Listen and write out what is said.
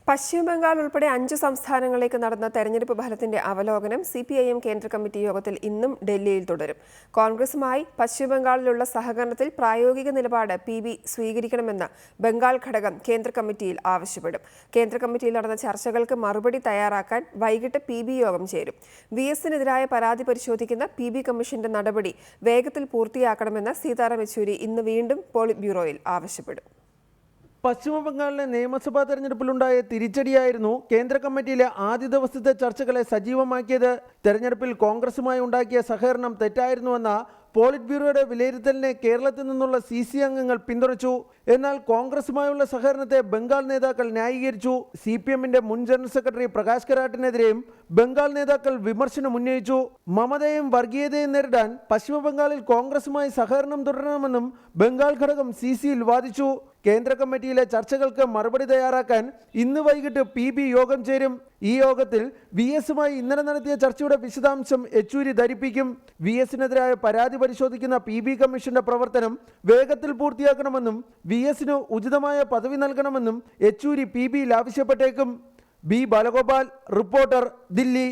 പശ്ചിമബംഗാൾ ഉൾപ്പെടെ 5 സംസ്ഥാനങ്ങളിലേക്ക് നടന്ന തെരഞ്ഞെടുപ്പ് ഫലത്തിന്റെ അവലോകനം CPIM കേന്ദ്ര കമ്മിറ്റി യോഗത്തിൽ ഇന്നും ഡൽഹിയിൽ തുടരും. കോൺഗ്രസുമായി പശ്ചിമബംഗാളിലുള്ള സഹകരണത്തിൽ പ്രായോഗിക നിലപാട് PB സ്വീകരിക്കണമെന്ന് ബംഗാൾ ഘടകം കേന്ദ്ര കമ്മിറ്റിയിൽ ആവശ്യപ്പെടും. കേന്ദ്ര കമ്മിറ്റിയിൽ നടന്ന ചർച്ചകൾക്ക് മറുപടി തയ്യാറാക്കാൻ വൈകിട്ട് PB യോഗം ചേരും. VS-നെതിരായ പരാതി പരിശോധിക്കുന്ന PB കമ്മീഷന്റെ നടപടി വേഗത്തിൽ പൂർത്തിയാക്കണമെന്ന് സീതാറാം യെച്ചൂരി ഇന്ന് വീണ്ടും പോളിറ്റ് ബ്യൂറോയിൽ ആവശ്യപ്പെടും. പശ്ചിമബംഗാളിലെ നിയമസഭാ തെരഞ്ഞെടുപ്പിലുണ്ടായ തിരിച്ചടിയായിരുന്നു കേന്ദ്ര കമ്മിറ്റിയിലെ ആദ്യ ദിവസത്തെ ചർച്ചകളെ സജീവമാക്കിയത്. തെരഞ്ഞെടുപ്പിൽ കോൺഗ്രസുമായി ഉണ്ടാക്കിയ സഹകരണം തെറ്റായിരുന്നുവെന്ന പോളിറ്റ് ബ്യൂറോയുടെ വിലയിരുത്തലിനെ കേരളത്തിൽ നിന്നുള്ള CC അംഗങ്ങൾ പിന്തുണച്ചു. എന്നാൽ കോൺഗ്രസുമായുള്ള സഹകരണത്തെ ബംഗാൾ നേതാക്കൾ ന്യായീകരിച്ചു. CPM-ന്റെ മുൻ ജനറൽ സെക്രട്ടറി പ്രകാശ് കരാട്ടിനെതിരെയും ബംഗാൾ നേതാക്കൾ വിമർശനം ഉന്നയിച്ചു. മമതയും വർഗീയതയും നേരിടാൻ പശ്ചിമബംഗാളിൽ കോൺഗ്രസുമായി സഹകരണം തുടരണമെന്നും ബംഗാൾ ഘടകം CC-യിൽ വാദിച്ചു. കേന്ദ്ര കമ്മിറ്റിയിലെ ചർച്ചകൾക്ക് മറുപടി തയ്യാറാക്കാൻ ഇന്ന് വൈകിട്ട് PB യോഗം ചേരും. ഈ യോഗത്തിൽ VS-മായി ഇന്നലെ നടത്തിയ ചർച്ചയുടെ വിശദാംശം യെച്ചൂരി ധരിപ്പിക്കും. VS-നെതിരായ പരാതി പരിശോധിക്കുന്ന PB കമ്മീഷന്റെ പ്രവർത്തനം വേഗത്തിൽ പൂർത്തിയാക്കണമെന്നും VS-ന് ഉചിതമായ പദവി നൽകണമെന്നും യെച്ചൂരി PB-യിൽ ആവശ്യപ്പെട്ടേക്കും. B. ബാലഗോപാൽ, റിപ്പോർട്ടർ, ദില്ലി.